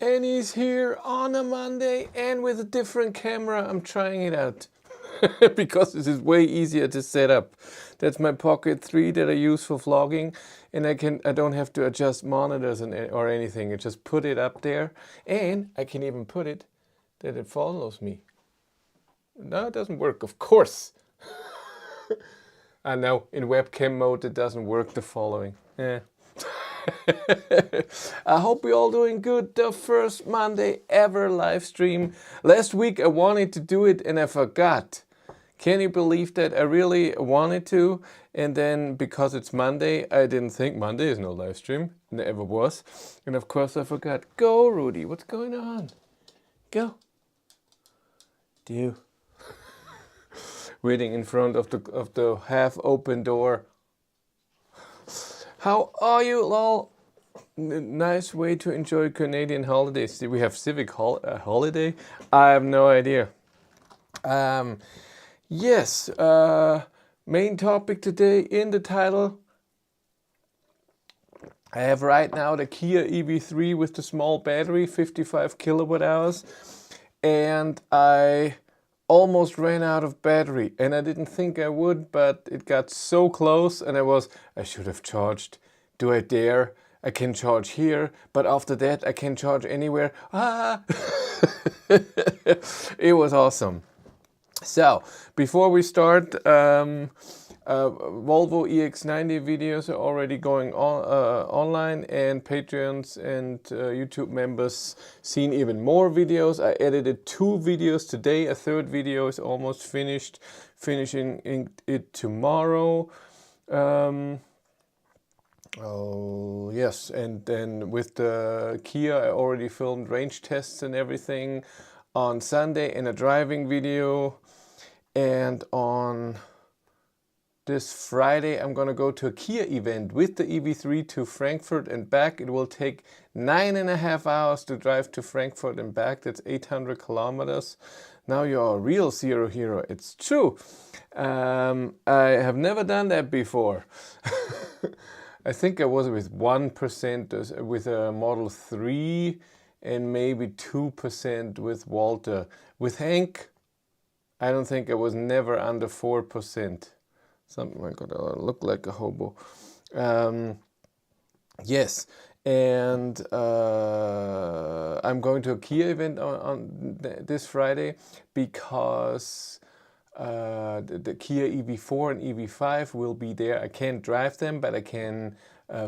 And he's here on a Monday and with a different camera. I'm trying it out because this is way easier to set up. That's my Pocket 3 that I use for vlogging, and I don't have to adjust monitors or anything. I just put it up there, and I can even put it that it follows me. No, it doesn't work, of course. I know, in webcam mode it doesn't work, the following. Yeah. I hope you're all doing good. The first Monday ever live stream. Last week I wanted to do it and I forgot. Can you believe that? I really wanted to, and then because it's Monday, I didn't think Monday is no live stream. Never was. And of course I forgot. Go, Rudy, what's going on? Go. Do. Waiting in front of the half open door. How are you, lol? Nice way to enjoy Canadian holidays. We have civic holiday? I have no idea. Yes, main topic today in the title. I have right now the Kia EV3 with the small battery, 55 kilowatt hours. And I almost ran out of battery, and I didn't think I would, but it got so close, and I should have charged. Do I dare? I can charge here, but after that I can charge anywhere. Ah! It was awesome. So, before we start, Volvo EX90 videos are already going on online, and Patreons and YouTube members seen even more videos. I edited 2 videos today. A third video is almost finished, finishing it tomorrow. Oh yes, and then with the Kia I already filmed range tests and everything on Sunday in a driving video, and on this Friday I'm gonna go to a Kia event with the EV3 to Frankfurt and back. It will take 9.5 hours to drive to Frankfurt and back. That's 800 kilometers. Now you're a real zero hero. It's true. I have never done that before. I think I was with 1% with a Model 3 and maybe 2% with Walter. With Hank, I don't think I was never under 4%. Something like that. I look like a hobo. Yes, and I'm going to a Kia event on this Friday because the Kia EV4 and EV5 will be there. I can't drive them, but I can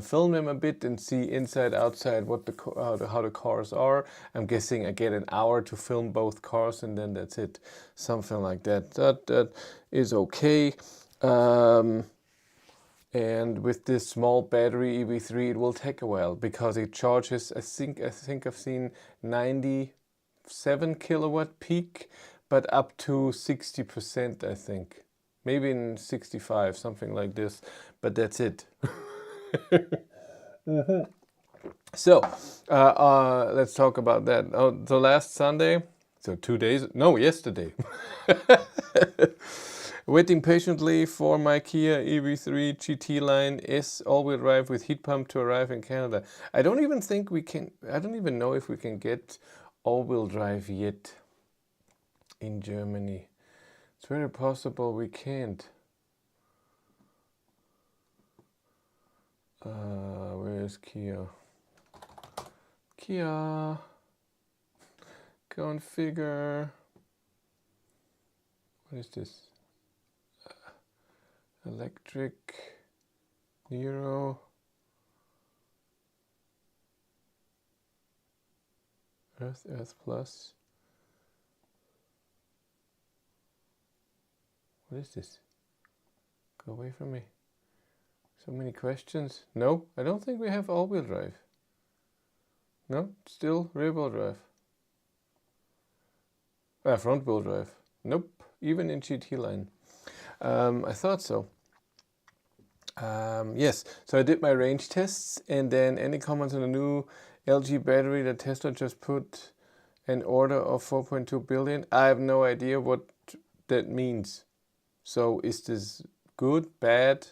film them a bit and see inside, outside what how the cars are. I'm guessing I get an hour to film both cars, and then that's it. Something like that. That is okay. And with this small battery EV3, it will take a while because it charges. I think I've seen 97 kilowatt peak, but up to 60%, I think. Maybe in 65, something like this, but that's it. So, let's talk about that. So last Sunday, so 2 days, no, yesterday. Waiting patiently for my Kia EV3 GT line S all-wheel drive with heat pump to arrive in Canada. I don't even know if we can get all-wheel drive yet in Germany. It's very possible we can't. Where is Kia? Kia. Configure. What is this? Electric. Nero. Earth Plus. What is this? Go away from me. So many questions. No, I don't think we have all-wheel drive. No, still rear-wheel drive. Front-wheel drive. Nope, even in GT line. I thought so. Yes, so I did my range tests, and then any comments on the new LG battery that Tesla just put an order of 4.2 billion? I have no idea what that means. So is this good, bad?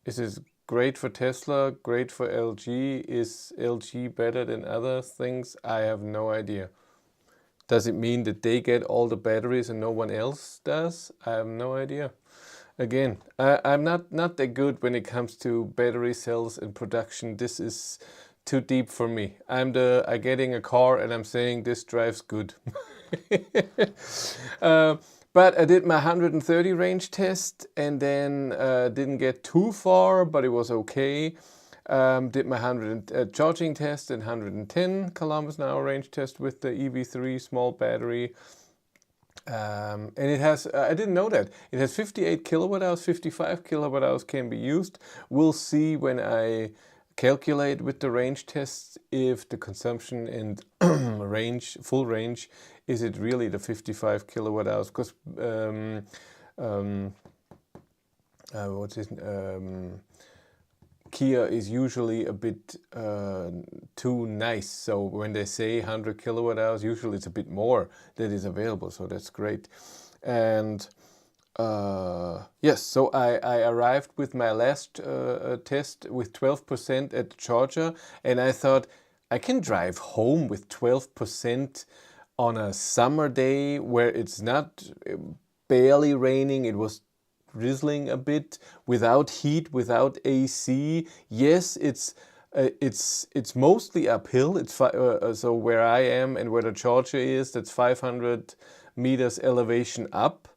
Is this great for Tesla, great for LG. Is LG better than other things? I have no idea. Does it mean that they get all the batteries and no one else does? I have no idea. Again, I'm not that good when it comes to battery cells and production. This is too deep for me. I'm getting a car and I'm saying this drives good. But I did my 130 range test and then didn't get too far, but it was okay. Did my 100 charging test and 110 kilometers an hour range test with the EV3 small battery. And it has, I didn't know that, it has 58 kilowatt hours, 55 kilowatt hours can be used. We'll see when I calculate with the range tests if the consumption and range, full range, is it really the 55 kilowatt hours? Because Kia is usually a bit too nice. So when they say 100 kilowatt hours, usually it's a bit more that is available. So that's great. And yes, so I arrived with my last test with 12% at the charger. And I thought I can drive home with 12% on a summer day where it's not barely raining. It was drizzling a bit, without heat, without AC. Yes, it's mostly uphill. It's so where I am and where the charger is, that's 500 meters elevation up.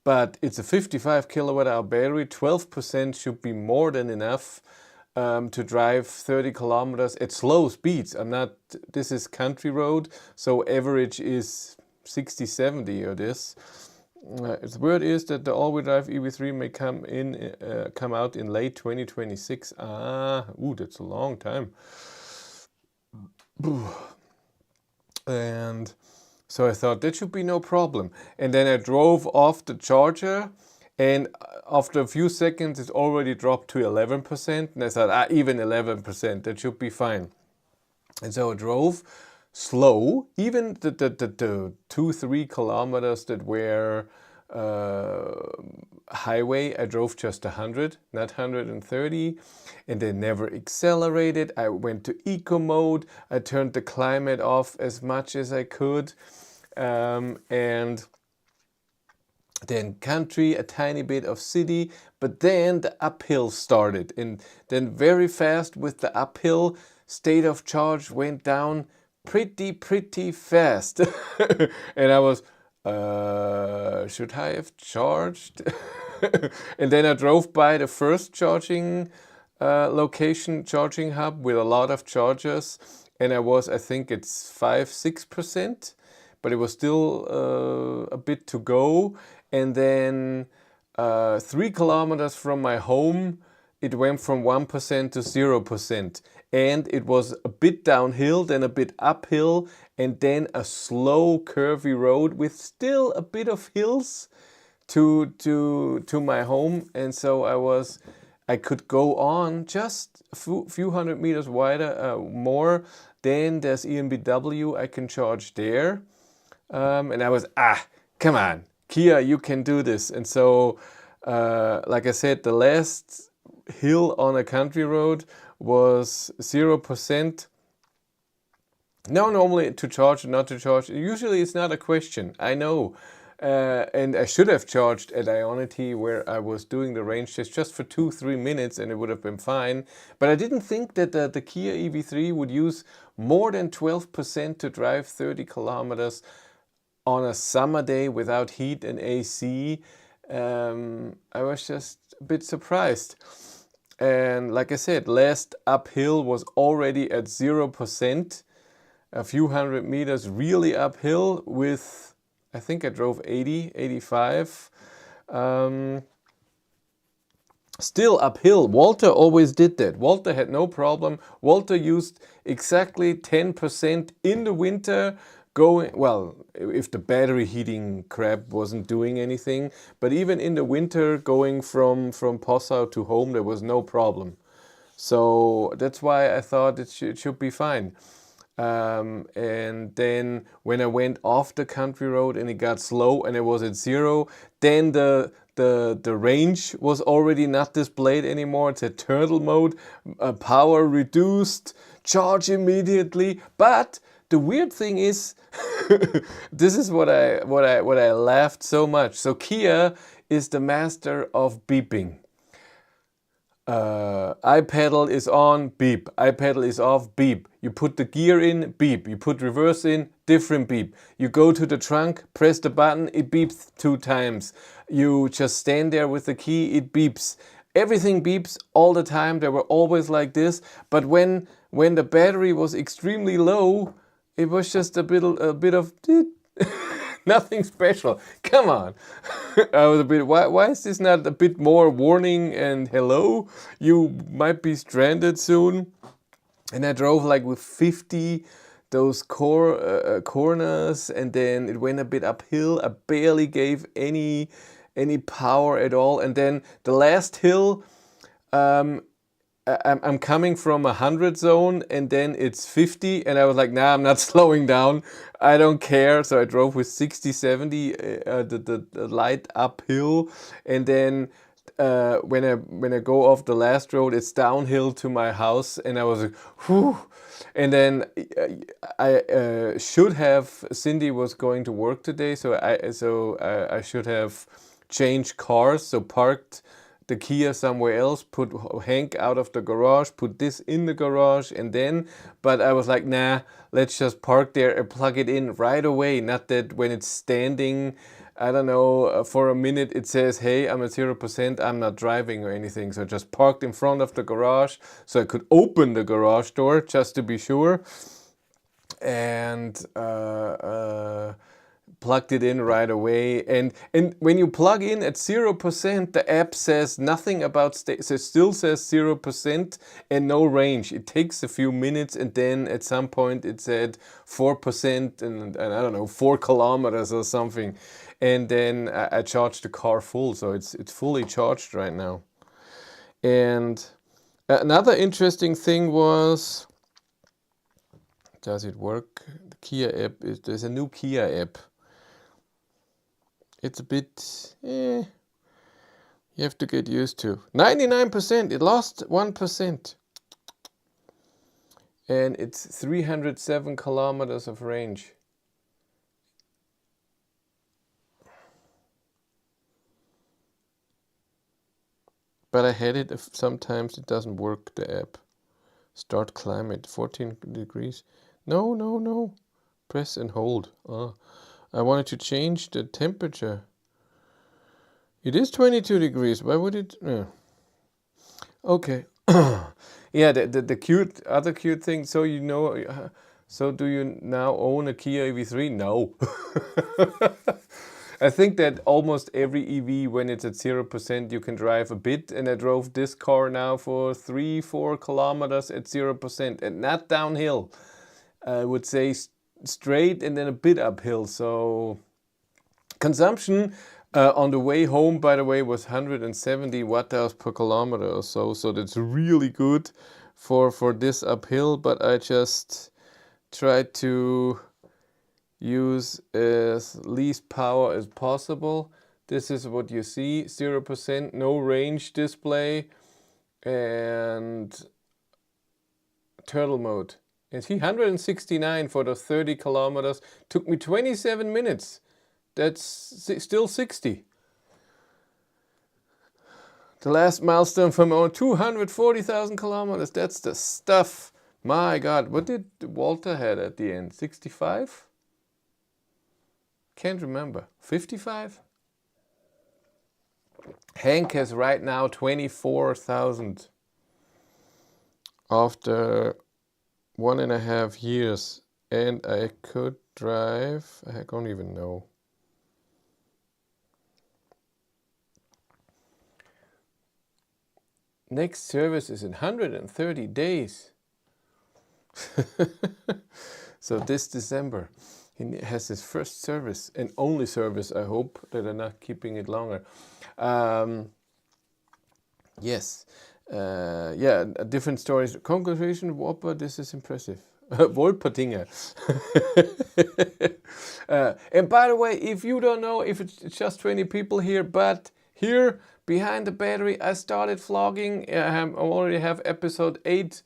But it's a 55 kilowatt hour battery. 12% should be more than enough to drive 30 kilometers at slow speeds. This is country road, so average is 60, 70 or this. The word is that the all-wheel drive EV3 may come out in late 2026. That's a long time. And so I thought that should be no problem. And then I drove off the charger, and after a few seconds it already dropped to 11%. And I thought, even 11%, that should be fine. And so I drove slow, even the 2-3 kilometers that were highway, I drove just 100, not 130, and then never accelerated. I went to eco mode. I turned the climate off as much as I could, and then country, a tiny bit of city, but then the uphill started, and then very fast with the uphill, state of charge went down pretty fast. And I was, should I have charged? And then I drove by the first charging location, charging hub with a lot of chargers, and I think it's 5-6%, but it was still a bit to go. And then 3 kilometers from my home, it went from 1% to 0%. And it was a bit downhill, then a bit uphill, and then a slow curvy road with still a bit of hills to my home. And so I could go on just a few hundred meters wider, more. Then there's EnBW, I can charge there. And I was, come on, Kia, you can do this. And so, like I said, the last hill on a country road was 0%. Now normally to charge or not to charge, usually it's not a question, I know. And I should have charged at Ionity where I was doing the range test just for 2-3 minutes and it would have been fine. But I didn't think that the Kia EV3 would use more than 12% to drive 30 kilometers on a summer day without heat and AC. I was just a bit surprised. And like I said, last uphill was already at 0%, a few hundred meters really uphill with, I think I drove 80, 85. Still uphill. Walter always did that. Walter had no problem. Walter used exactly 10% in the winter going, well, if the battery heating crap wasn't doing anything, but even in the winter going from Passau to home, there was no problem. So that's why I thought it should be fine. And then when I went off the country road and it got slow and it was at 0, then the the range was already not displayed anymore. It said turtle mode, power reduced, charge immediately. But the weird thing is, this is what I laughed so much. So Kia is the master of beeping. I-pedal is on, beep. I-pedal is off, beep. You put the gear in, beep. You put reverse in, different beep. You go to the trunk, press the button, it beeps 2 times. You just stand there with the key, it beeps. Everything beeps all the time. They were always like this. But when the battery was extremely low, it was just a bit of nothing special. Come on. I was a bit, why is this not a bit more warning and hello? You might be stranded soon. And I drove like with 50 those corners, and then it went a bit uphill. I barely gave any power at all. And then the last hill, I'm coming from 100 zone, and then it's 50, and I was like, nah, I'm not slowing down. I don't care. So I drove with 60, 70, the light uphill, and then when I go off the last road, it's downhill to my house, and I was like, whew. And then I should have, Cindy was going to work today, so I should have changed cars, so parked the Kia somewhere else, put Hank out of the garage, put this in the garage, and then, but I was like, nah, let's just park there and plug it in right away. Not that when it's standing, I don't know, for a minute it says, hey, I'm at 0%, I'm not driving or anything. So I just parked in front of the garage so I could open the garage door just to be sure. And plugged it in right away, and when you plug in at 0%, the app says nothing about it still says 0% and no range. It takes a few minutes, and then at some point it said 4% and I don't know, 4 kilometers or something, and then I charged the car full, so it's fully charged right now. And another interesting thing was, does it work? The Kia app there's a new Kia app. It's a bit, you have to get used to. 99%, it lost 1%. And it's 307 kilometers of range. But I had it, sometimes it doesn't work, the app. Start climate, 14 degrees. No. Press and hold. I wanted to change the temperature. It is 22 degrees. Why would it? Okay. Yeah, the other cute thing. So you know, so do you now own a Kia EV3? No. I think that almost every EV, when it's at 0%, you can drive a bit. And I drove this car now for 3-4 kilometers at 0%, and not downhill. I would say straight and then a bit uphill. So consumption on the way home, by the way, was 170 watt-hours per kilometer or so. So that's really good for this uphill. But I just tried to use as least power as possible. This is what you see, 0%, no range display, and turtle mode. And see, 169 for the 30 kilometers. Took me 27 minutes. That's still 60. The last milestone from our 240,000 kilometers. That's the stuff. My God, what did Walter had at the end? 65? Can't remember. 55? Hank has right now 24,000 after 1.5 years, and I could drive, I don't even know. Next service is in 130 days. So this December he has his first service, and only service. I hope that they're not keeping it longer. Yes. Yeah, different stories. Congratulations, Whopper, this is impressive. Wolpertinger. And by the way, if you don't know, if it's just 20 people here, but here behind the battery, I started vlogging. I already have episode 8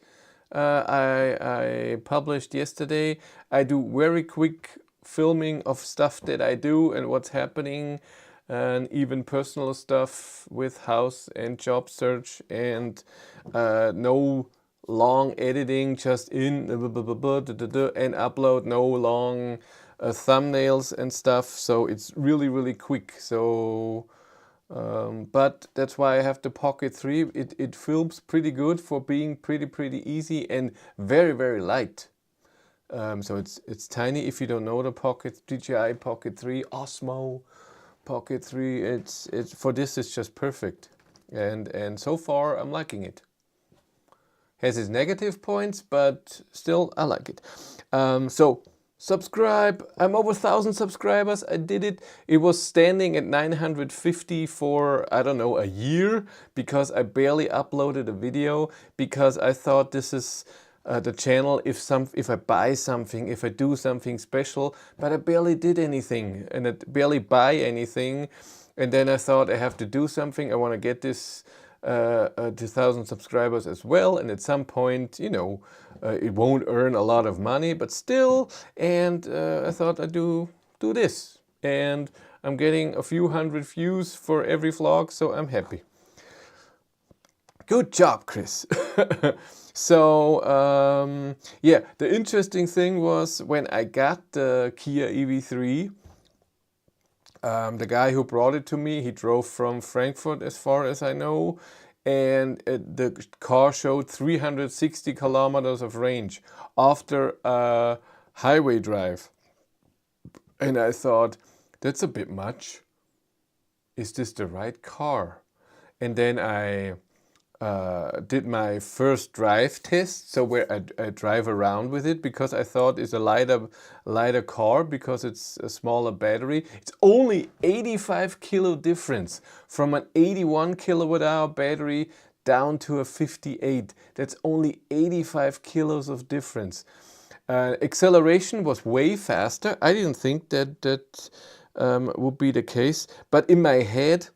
I published yesterday. I do very quick filming of stuff that I do and what's happening, and even personal stuff with house and job search, and no long editing, just in and upload, no long thumbnails and stuff. So it's really quick. So but that's why I have the Pocket 3. It films pretty good for being pretty easy and very light. So it's tiny. If you don't know the Pocket, DJI Pocket 3, Osmo Pocket 3, it's for this it's just perfect. And so far I'm liking it. Has its negative points, but still I like it. So subscribe. I'm over 1,000 subscribers. I did it. It was standing at 950 for, I don't know, a year, because I barely uploaded a video, because I thought this is the channel if I buy something, if I do something special, but I barely did anything and I barely buy anything. And then I thought I have to do something. I want to get this to 1,000 subscribers as well, and at some point, you know, it won't earn a lot of money, but still. And I thought I'd do this, and I'm getting a few hundred views for every vlog, so I'm happy. Good job, Chris. So yeah, the interesting thing was when I got the Kia EV3. The guy who brought it to me, he drove from Frankfurt as far as I know, and the car showed 360 kilometers of range after a highway drive. And I thought, that's a bit much. Is this the right car? And then I did my first drive test, so where I drive around with it, because I thought it's a lighter car because it's a smaller battery. It's only 85 kilo difference from an 81 kilowatt hour battery down to a 58. That's only 85 kilos of difference. Acceleration was way faster. I didn't think that would be the case, but in my head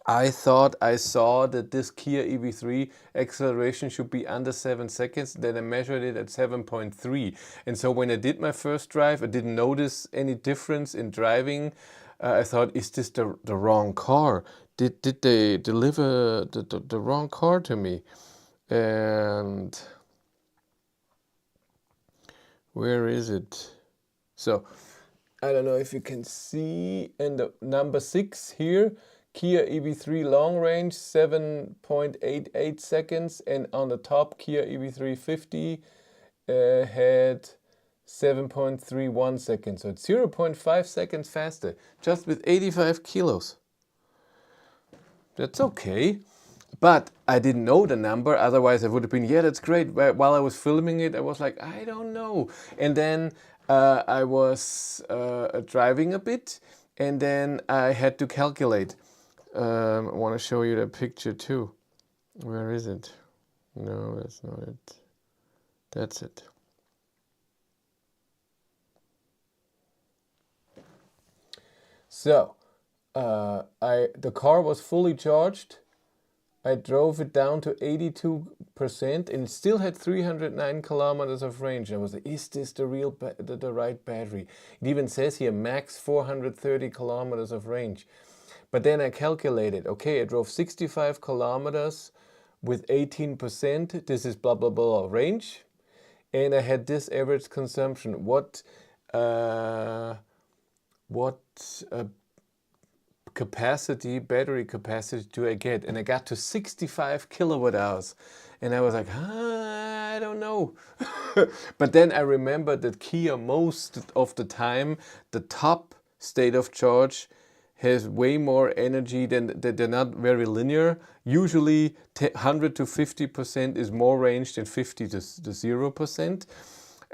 I thought I saw that this Kia EV3 acceleration should be under 7 seconds. Then I measured it at 7.3. And so when I did my first drive, I didn't notice any difference in driving. I thought, is this the wrong car? Did they deliver the wrong car to me? And where is it? So I don't know if you can see in the number 6 here, Kia EV3 long range 7.88 seconds, and on the top Kia EV3 50 had 7.31 seconds. So it's 0.5 seconds faster, just with 85 kilos. That's okay. But I didn't know the number, otherwise I would have been, yeah, that's great. While I was filming it, I was like, I don't know. And then I was driving a bit, and then I had to calculate. I want to show you the picture too. Where is it? No, that's not it. That's it. So, the car was fully charged. I drove it down to 82% and it still had 309 kilometers of range. I was like, is this the right battery? It even says here max 430 kilometers of range. But then I calculated, okay, I drove 65 kilometers with 18%. This is blah, blah, blah range. And I had this average consumption. What capacity, battery capacity do I get? And I got to 65 kilowatt hours. And I was like, I don't know. But then I remembered that Kia, most of the time, the top state of charge has way more energy than they're not very linear. Usually 100 to 50% is more range than 50 to 0%.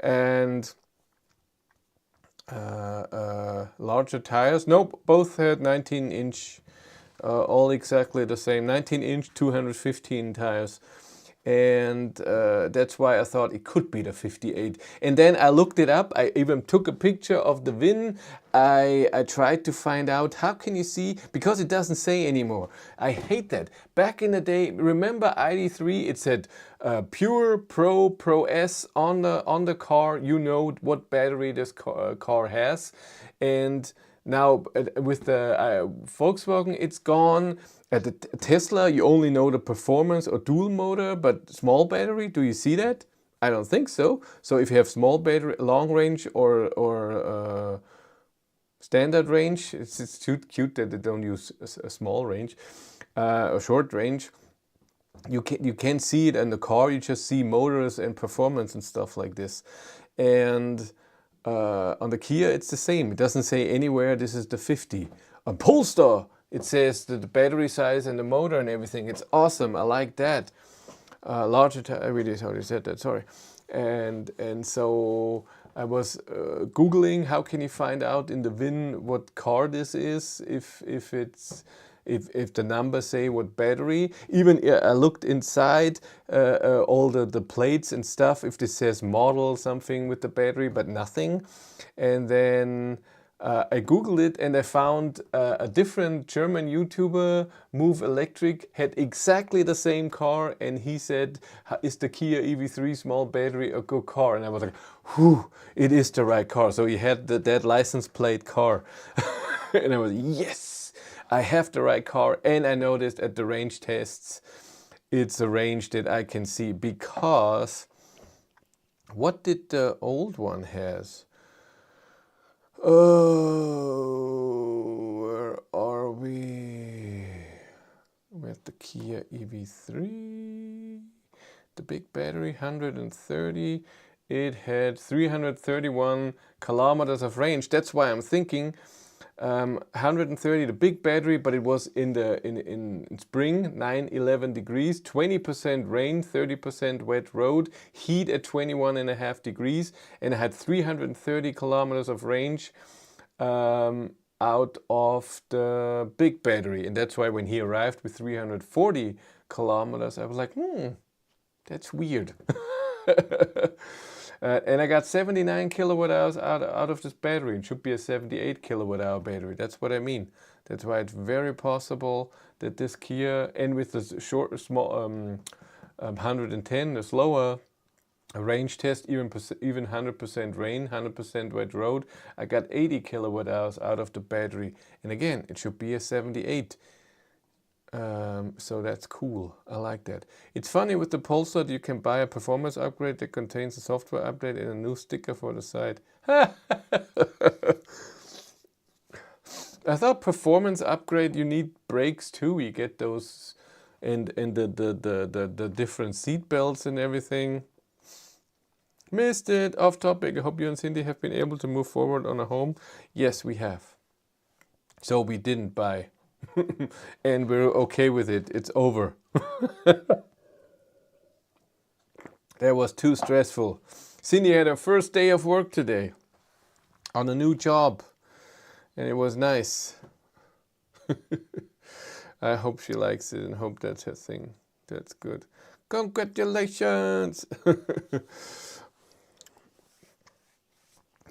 And larger tires, nope, both had 19-inch, all exactly the same, 19-inch 215 tires. and that's why I thought it could be the 58. And then I looked it up. I even took a picture of the VIN. I tried to find out how can you see, because it doesn't say anymore. I hate that. Back in the day, remember ID3? It said Pure, Pro, Pro S on the car. You know what battery this car has, and now with the Volkswagen, it's gone. At the Tesla, you only know the performance or dual motor, but small battery. Do you see that? I don't think so. So if you have small battery, long range or standard range, it's too cute that they don't use a small range, a short range. You can see it in the car. You just see motors and performance and stuff like this, and on the Kia, it's the same. It doesn't say anywhere this is the 50. On Polestar, it says the battery size and the motor and everything. It's awesome. I like that. Larger, I really already said that. Sorry. And so I was Googling how can you find out in the VIN what car this is, if the numbers say what battery. Even I looked inside all the plates and stuff, if this says model something with the battery, but nothing. And then I Googled it and I found a different German YouTuber, Move Electric, had exactly the same car, and he said, is the Kia EV3 small battery a good car? And I was like, whew, it is the right car. So he had that license plate car. And I was, yes, I have the right car. And I noticed at the range tests, it's a range that I can see, because what did the old one has? Oh, where are we? With the Kia EV3, the big battery, 130. It had 331 kilometers of range. That's why I'm thinking 130, the big battery, but it was in spring, 9-11 degrees, 20% rain, 30% wet road, heat at 21.5 degrees, and I had 330 kilometers of range out of the big battery. And that's why when he arrived with 340 kilometers, I was like, that's weird. And I got 79 kilowatt hours out of this battery. It should be a 78 kilowatt hour battery. That's what I mean. That's why it's very possible that this Kia, and with the small 110, the slower range test, even 100% rain, 100% wet road, I got 80 kilowatt hours out of the battery. And again, it should be a 78. So that's cool. I like that. It's funny with the Polestar, you can buy a performance upgrade that contains a software update and a new sticker for the side. I thought performance upgrade, you need brakes too. You get those and the different seat belts and everything. Missed it. Off topic. I hope you and Cindy have been able to move forward on a home. Yes, we have. So we didn't buy. And we're okay with it. It's over. That was too stressful. Cindy had her first day of work today on a new job, and it was nice. I hope she likes it and hope that's her thing. That's good. Congratulations!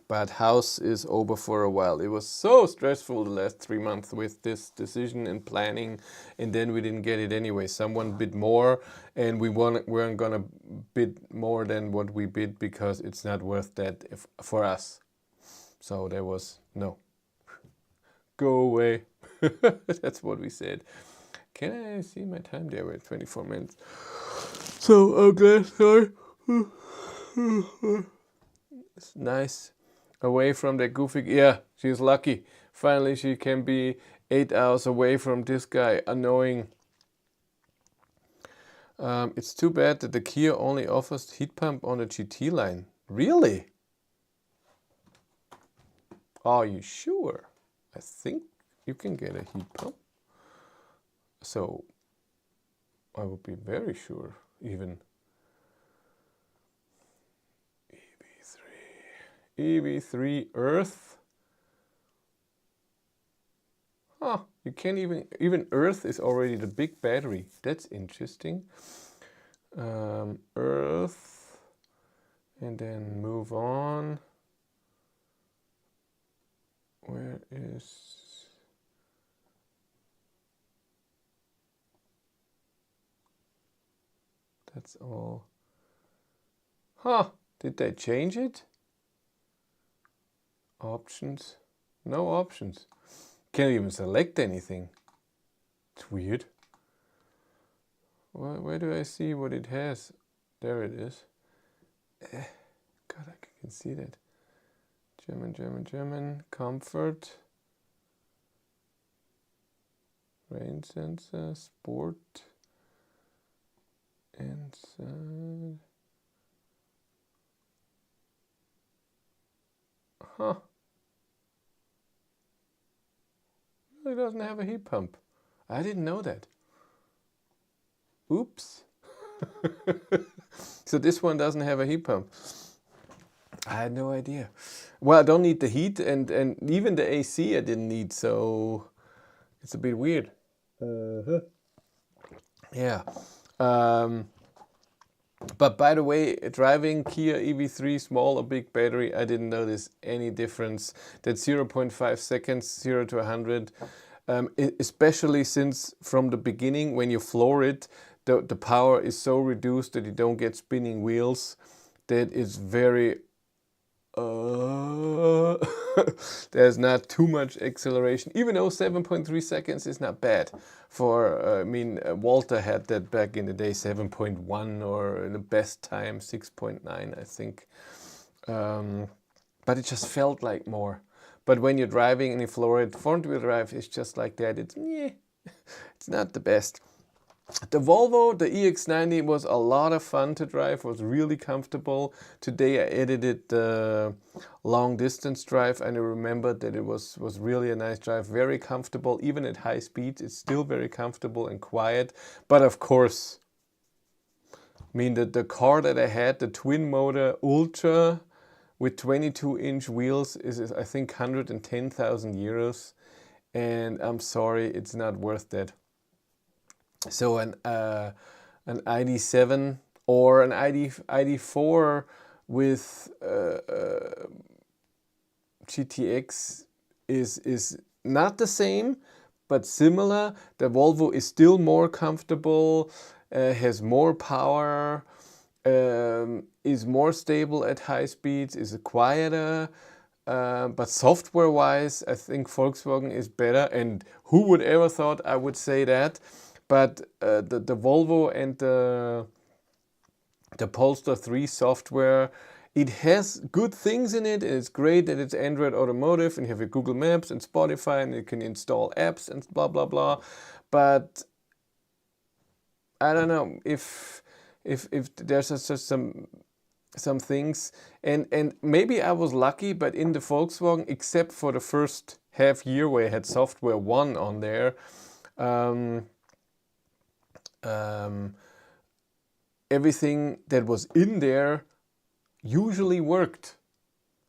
But house is over for a while. It was so stressful the last 3 months with this decision and planning, and then we didn't get it anyway. Someone bid more, and we weren't gonna bid more than what we bid because it's not worth that for us. So there was no. Go away. That's what we said. Can I see my time? There, we're at 24 minutes. So okay, sorry. It's nice. Away from that goofy, yeah, she's lucky. Finally, she can be 8 hours away from this guy, annoying. It's too bad that the Kia only offers heat pump on the GT line. Really? Are you sure? I think you can get a heat pump. So I would be very sure, even. EV3 Earth. Huh, you can't even Earth is already the big battery. That's interesting. Earth, and then move on. Where is... That's all. Huh, did they change it? Options? No options. Can't even select anything. It's weird. Where do I see what it has? There it is. God, I can see that. German. Comfort. Rain sensor. Sport. Inside. Huh. It doesn't have a heat pump. I didn't know that. Oops. So this one doesn't have a heat pump. I had no idea. Well, I don't need the heat, and even the AC I didn't need, so it's a bit weird. Yeah. But by the way, driving Kia EV3, small or big battery, I didn't notice any difference. That 0.5 seconds, 0 to 100, especially since from the beginning, when you floor it, the power is so reduced that you don't get spinning wheels. That is very... there's not too much acceleration, even though 7.3 seconds is not bad. For, Walter had that back in the day, 7.1, or in the best time, 6.9, I think. But it just felt like more. But when you're driving and you floor it, front-wheel drive is just like that. It's not the best. The Volvo, the EX90, was a lot of fun to drive, was really comfortable. Today I edited the long distance drive and I remembered that it was really a nice drive, very comfortable, even at high speeds. It's still very comfortable and quiet. But of course, the car that I had, the twin motor Ultra with 22-inch wheels is I think 110,000 euros. And I'm sorry, it's not worth that. So an ID7 or an ID4 with GTX is not the same, but similar. The Volvo is still more comfortable, has more power, is more stable at high speeds, is quieter. But software-wise, I think Volkswagen is better. And who would ever thought I would say that? But the Volvo and the Polestar 3 software, it has good things in it. It's great that it's Android Automotive and you have your Google Maps and Spotify and you can install apps and blah blah blah. But I don't know if there's just some things, and maybe I was lucky, but in the Volkswagen, except for the first half year where I had software 1 on there, everything that was in there usually worked.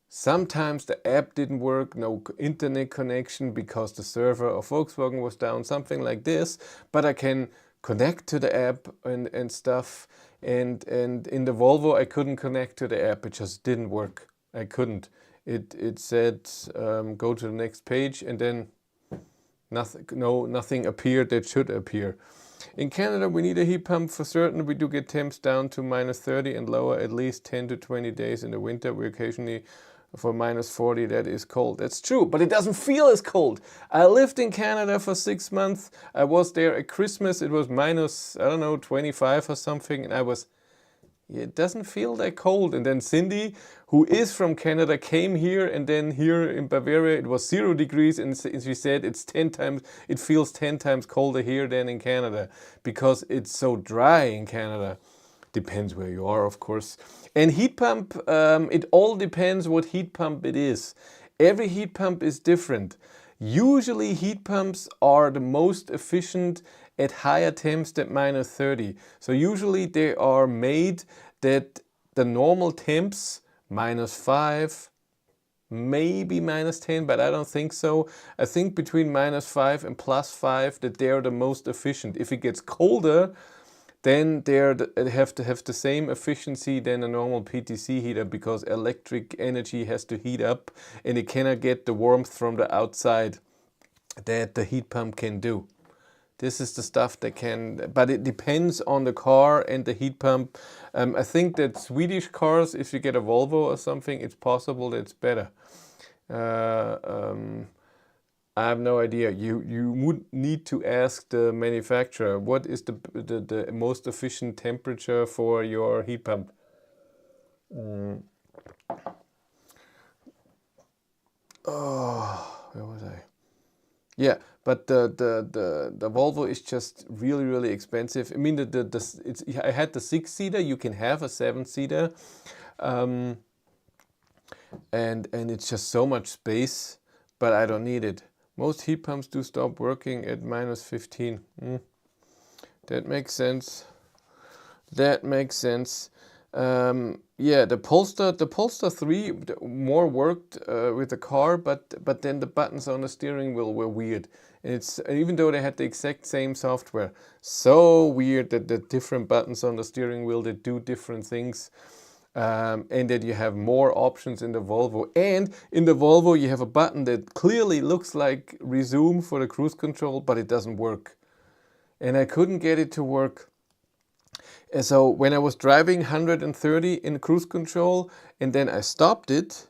Sometimes the app didn't work, no internet connection because the server of Volkswagen was down, something like this, but I can connect to the app and stuff. And in the Volvo I couldn't connect to the app, it just didn't work. I couldn't. It said go to the next page, and then nothing appeared that should appear. In Canada, we need a heat pump for certain. We do get temps down to -30 and lower at least 10 to 20 days in the winter. We occasionally for -40, that is cold. That's true, but it doesn't feel as cold. I lived in Canada for 6 months. I was there at Christmas. It was -25 or something, and it doesn't feel that cold. And then Cindy, who is from Canada, came here, and then here in Bavaria it was 0 degrees, and she said it feels 10 times colder here than in Canada because it's so dry in Canada. Depends where you are, of course. And heat pump, it all depends what heat pump it is. Every heat pump is different. Usually heat pumps are the most efficient at higher temps than -30. So usually they are made that the normal temps, -5, maybe -10, but I don't think so. I think between -5 and +5 that they are the most efficient. If it gets colder, then they have to have the same efficiency than a normal PTC heater, because electric energy has to heat up and it cannot get the warmth from the outside that the heat pump can do. This is the stuff that can, but it depends on the car and the heat pump. I think that Swedish cars, if you get a Volvo or something, it's possible that it's better. I have no idea. You would need to ask the manufacturer, what is the most efficient temperature for your heat pump? Oh, where was I? Yeah, but the Volvo is just really expensive. I mean, I had the 6-seater. You can have a 7-seater, and it's just so much space, but I don't need it. Most heat pumps do stop working at -15. That makes sense. That makes sense. Yeah, the Polestar 3 more worked with the car, but then the buttons on the steering wheel were weird. And even though they had the exact same software, so weird that the different buttons on the steering wheel that do different things. And that you have more options in the Volvo. And in the Volvo you have a button that clearly looks like resume for the cruise control, but it doesn't work. And I couldn't get it to work. And so when I was driving 130 in cruise control, and then I stopped it,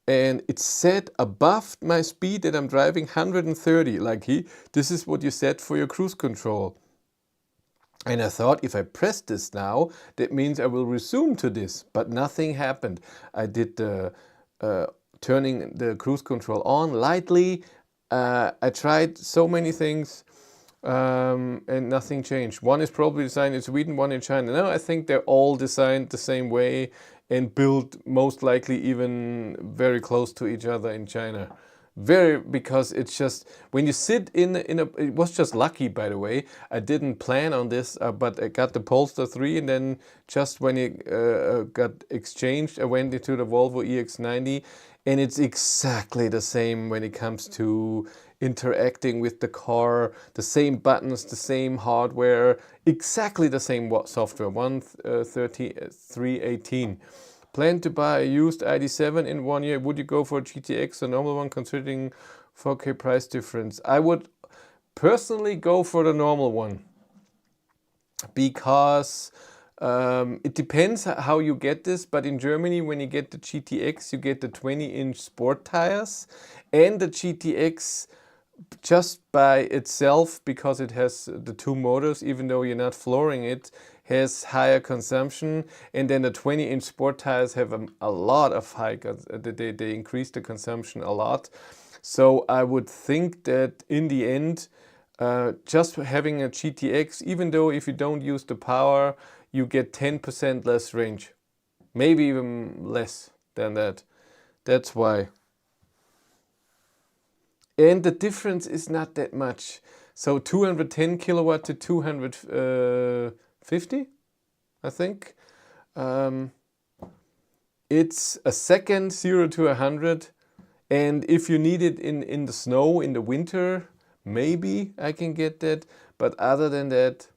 and it set above my speed that I'm driving 130, like this is what you set for your cruise control. And I thought, if I press this now, that means I will resume to this, but nothing happened. I did the turning the cruise control on lightly. I tried so many things, and nothing changed. One is probably designed in Sweden, one in China. No, I think they're all designed the same way and built most likely even very close to each other in China. Because it's just, when you sit in a, it was just lucky, by the way. I didn't plan on this, but I got the Polestar 3, and then just when it got exchanged, I went into the Volvo EX90, and it's exactly the same when it comes to interacting with the car. The same buttons, the same hardware, exactly the same software. 13318. Plan to buy a used ID7 in 1 year. Would you go for a GTX or normal one, considering 4K price difference? I would personally go for the normal one, because it depends how you get this, but in Germany, when you get the GTX, you get the 20-inch sport tires, and the GTX just by itself, because it has the 2 motors, even though you're not flooring it, has higher consumption. And then the 20-inch sport tires have a lot of they increase the consumption a lot. So I would think that in the end, just having a GTX, even though if you don't use the power, you get 10% less range, maybe even less than that. That's why. And the difference is not that much. So 210 kilowatt to 250, I think. It's a second, 0 to 100. And if you need it in the snow, in the winter, maybe I can get that. But other than that,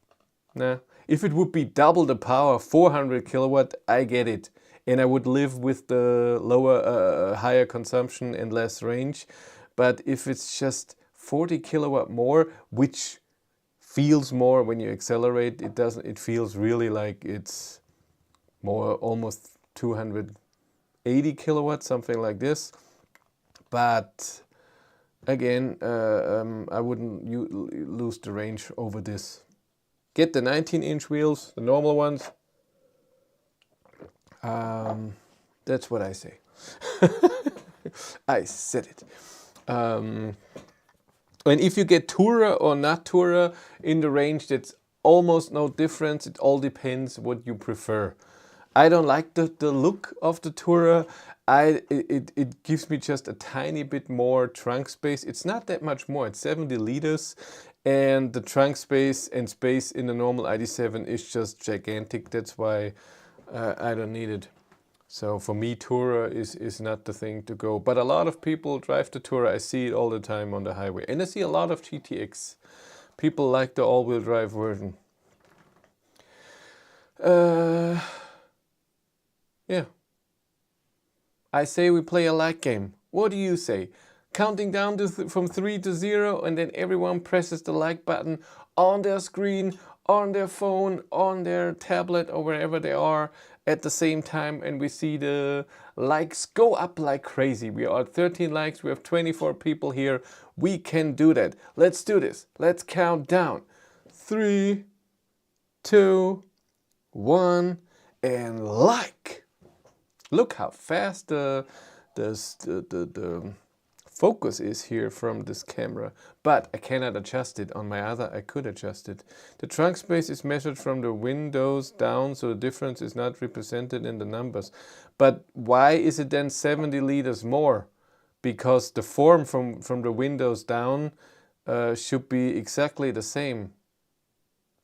nah. If it would be double the power, 400 kilowatt, I get it. And I would live with the higher consumption and less range. But if it's just 40 kilowatt more, which feels more when you accelerate, it feels really like it's more, almost 280 kilowatts, something like this. But again, I wouldn't lose the range over this. Get the 19-inch wheels, the normal ones. That's what I say. I said it. And if you get Tourer or not Tourer in the range, that's almost no difference. It all depends what you prefer. I don't like the look of the Tourer. It gives me just a tiny bit more trunk space. It's not that much more. It's 70 liters, and the trunk space and space in the normal ID7 is just gigantic. That's why I don't need it. So for me, Tourer is not the thing to go. But a lot of people drive the Tourer. I see it all the time on the highway. And I see a lot of GTX. People like the all-wheel drive version. Yeah. I say we play a like game. What do you say? Counting down to from 3 to 0, and then everyone presses the like button on their screen, on their phone, on their tablet, or wherever they are at the same time, and we see the likes go up like crazy. We are at 13 likes, we have 24 people here. We can do that. Let's do this. Let's count down. 3, 2, 1, and like. Look how fast the focus is here from this camera, but I cannot adjust it. On my other, I could adjust it. The trunk space is measured from the windows down, so the difference is not represented in the numbers. But why is it then 70 liters more? Because the form from the windows down should be exactly the same.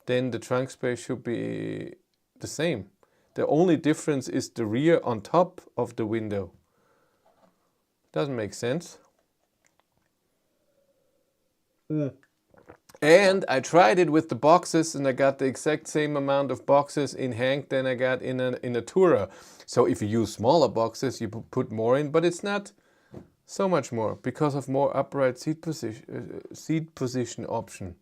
Then the trunk space should be the same. The only difference is the rear on top of the window. Doesn't make sense. And I tried it with the boxes, and I got the exact same amount of boxes in Hank than I got in a Tourer. So if you use smaller boxes, you put more in, but it's not so much more because of more upright seat position option.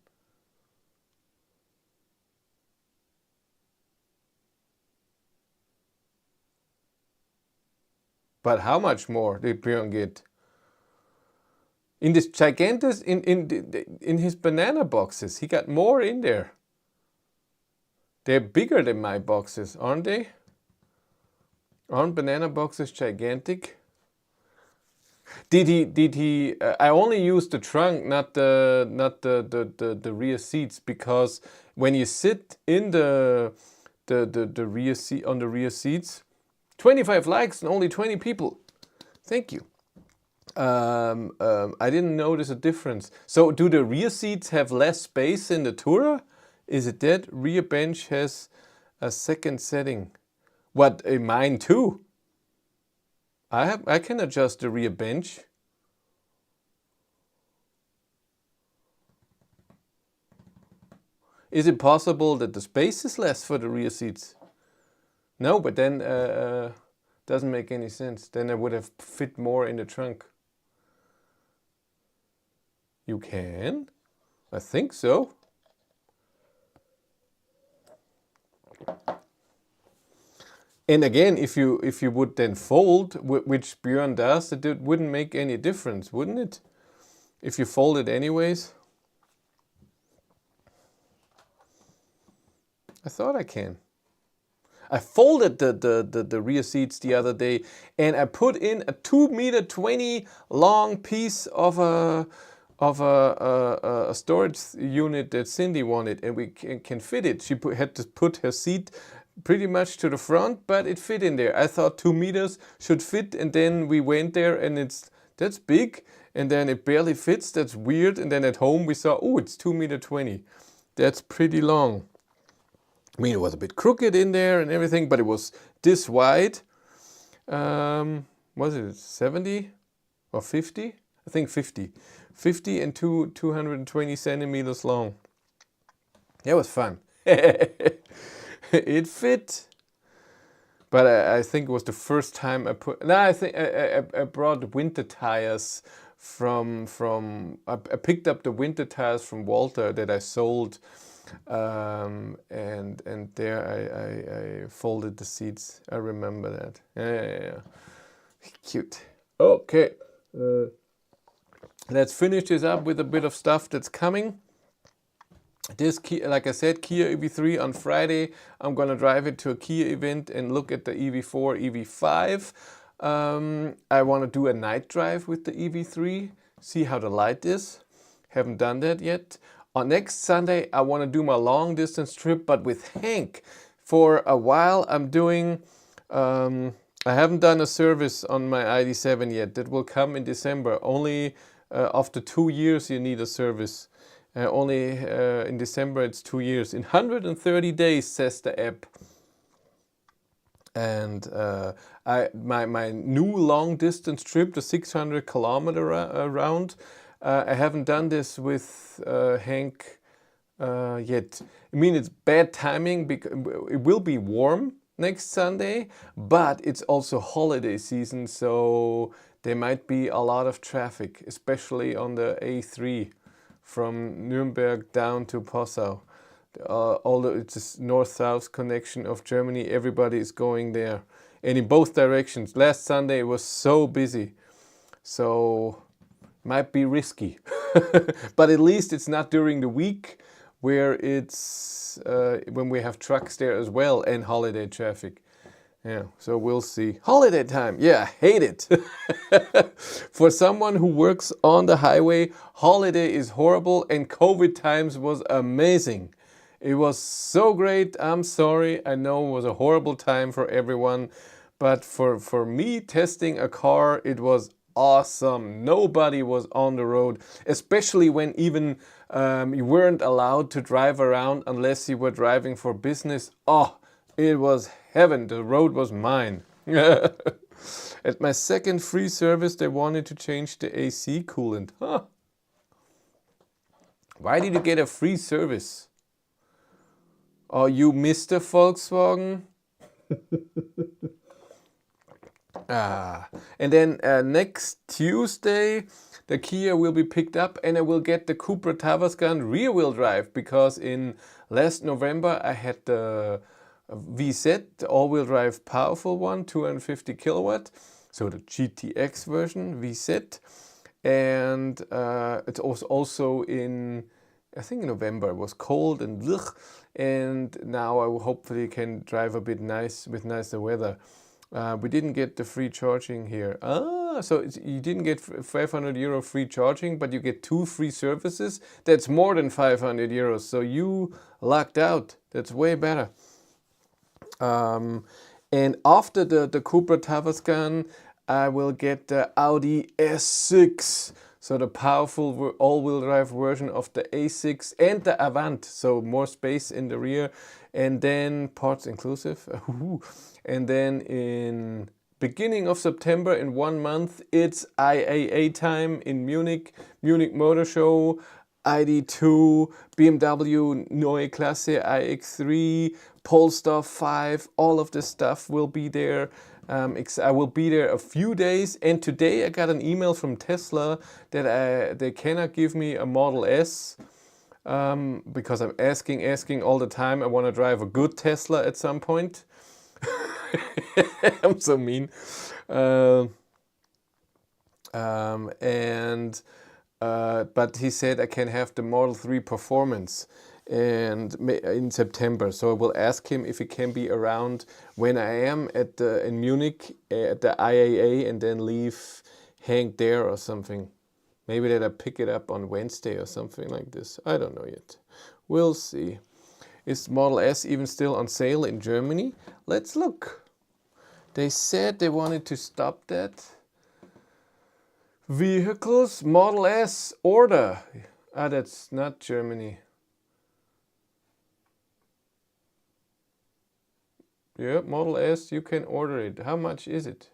But how much more did Björn get? In this gigantic, in his banana boxes, he got more in there. They're bigger than my boxes, aren't they? Aren't banana boxes gigantic? Did he? I only used the trunk, not the rear seats, because when you sit in the rear seat on the rear seats, 25 likes and only 20 people. Thank you. I didn't notice a difference. So do the rear seats have less space in the Tourer? Is it that? Rear bench has a second setting. What, in mine too? I can adjust the rear bench. Is it possible that the space is less for the rear seats? No, but then doesn't make any sense. Then I would have fit more in the trunk. You can? I think so. And again, if you would then fold, which Björn does, it wouldn't make any difference, wouldn't it? If you fold it anyways. I thought I can. I folded the rear seats the other day, and I put in a 2.20 meter long piece of a storage unit that Cindy wanted, and we can fit it. She had to put her seat pretty much to the front, but it fit in there. I thought 2 meters should fit, and then we went there, and that's big, and then it barely fits. That's weird. And then at home we saw, oh, it's 2.20 meters. That's pretty long. I mean, it was a bit crooked in there and everything, but it was this wide. Was it 70 or 50? I think 50. 50 and 220 centimeters long. That was fun. It fit. But I think it was the first time I put... No, I think I brought winter tires from... I picked up the winter tires from Walter that I sold. And there I folded the seats. I remember that. Yeah. Cute. Okay. Let's finish this up with a bit of stuff that's coming. This, like I said, Kia EV3 on Friday. I'm gonna drive it to a Kia event and look at the EV4, EV5. I want to do a night drive with the EV3, see how the light is. Haven't done that yet. On next Sunday, I want to do my long distance trip, but with Hank. For a while, I'm doing, I haven't done a service on my ID7 yet. That will come in December. Only after 2 years, you need a service. Only in December, it's 2 years. In 130 days, says the app. And my new long distance trip, the 600 kilometer round, I haven't done this with Hank yet. I mean, it's bad timing because it will be warm next Sunday, but it's also holiday season, so there might be a lot of traffic, especially on the A3 from Nuremberg down to Passau. Although it's a north-south connection of Germany, everybody is going there. And in both directions. Last Sunday it was so busy. So might be risky. But at least it's not during the week where it's when we have trucks there as well and holiday traffic. Yeah, so we'll see. Holiday time, yeah, hate it. For someone who works on the highway, holiday is horrible and COVID times was amazing. It was so great. I'm sorry. I know it was a horrible time for everyone. But for me testing a car, it was awesome. Nobody was on the road, especially when even you weren't allowed to drive around unless you were driving for business. Oh, it was heaven. The road was mine. At my second free service, they wanted to change the AC coolant. Huh. Why did you get a free service? Oh, you Mr. Volkswagen? And then next Tuesday, the Kia will be picked up and I will get the Cupra Tavascan rear-wheel drive because in last November I had the VZ, all-wheel drive powerful one, 250 kilowatt. So the GTX version, VZ. And it was also in, I think in November, it was cold and ugh. And now I hopefully can drive a bit nice with nicer weather. We didn't get the free charging here. So you didn't get 500 euro free charging, but you get 2 free services. That's more than 500 euros. So you lucked out. That's way better. And after the Cupra Tavascan, I will get the Audi S6. So the powerful all-wheel drive version of the A6 and the Avant, so more space in the rear, and then parts inclusive. And then in beginning of September, in 1 month, it's IAA time in Munich, Munich Motor Show, ID2, BMW Neue Klasse iX3, Polestar 5, all of this stuff will be there. I will be there a few days, and today I got an email from Tesla that they cannot give me a Model S because I'm asking all the time. I want to drive a good Tesla at some point. I'm so mean. But he said I can have the Model 3 Performance and in September, so I will ask him if he can be around when I am at in Munich at the IAA and then leave hang there or something. Maybe that I pick it up on Wednesday or something like this. I don't know yet. We'll see. Is Model S even still on sale in Germany? Let's look. They said they wanted to stop that. Vehicles, Model S, order. That's not Germany. Yeah, Model S, you can order it. How much is it?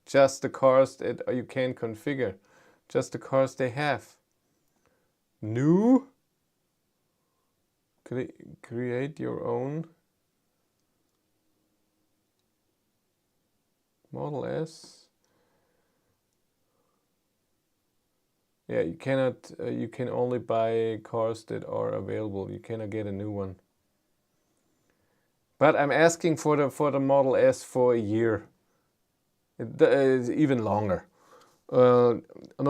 Just the cars that you can configure. Just the cars they have. New? Create your own. Model S. Yeah, you cannot, you can only buy cars that are available. You cannot get a new one. But I'm asking for the Model S for a year. It's even longer. No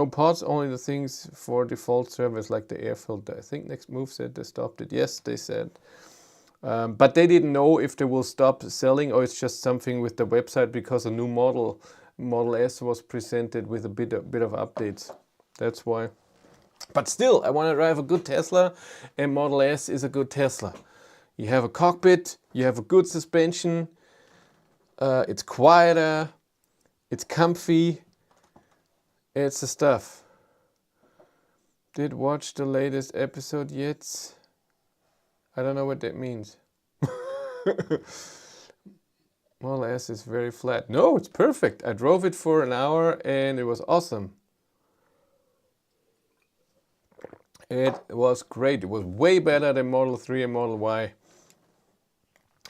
parts, only the things for default service like the air filter. I think Next Move said they stopped it. Yes, they said. But they didn't know if they will stop selling or it's just something with the website because a new Model S was presented with a bit of updates. That's why. But still, I want to drive a good Tesla, and Model S is a good Tesla. You have a cockpit, you have a good suspension, it's quieter, it's comfy, it's the stuff. Did watch the latest episode yet? I don't know what that means. Model S is very flat. No, it's perfect. I drove it for an hour and it was awesome. It was great. It was way better than Model 3 and Model Y.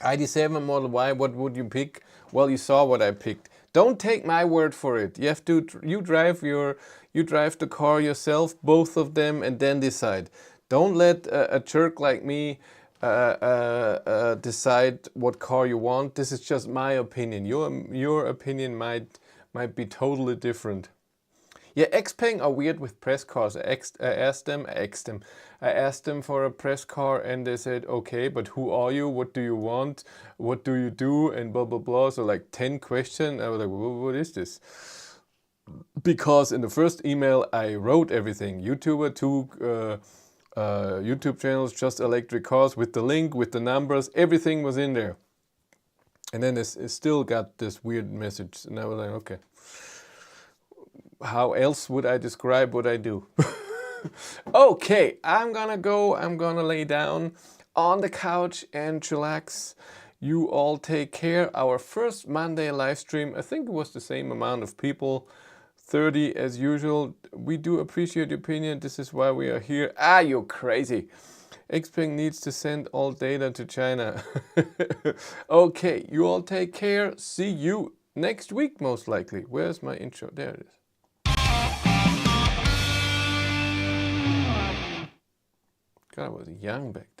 ID7 Model Y, what would you pick? Well, you saw what I picked. Don't take my word for it. You have to you drive the car yourself, both of them, and then decide. Don't let a jerk like me decide what car you want. This is just my opinion. Your opinion might be totally different. Yeah, Xpeng are weird with press cars. I asked them for a press car, and they said, okay, but who are you? What do you want? What do you do? And blah, blah, blah. So like 10 questions. I was like, what is this? Because in the first email, I wrote everything. YouTuber, 2 YouTube channels, just electric cars, with the link, with the numbers, everything was in there. And then it still got this weird message. And I was like, okay. How else would I describe what I do? Okay, I'm gonna lay down on the couch and chillax. You all take care. Our first Monday live stream, I think it was the same amount of people, 30 as usual. We do appreciate your opinion. This is why we are here. Ah, you're crazy. Xpeng needs to send all data to China. Okay, you all take care. See you next week, most likely. Where's my intro? There it is. God, I was young back then.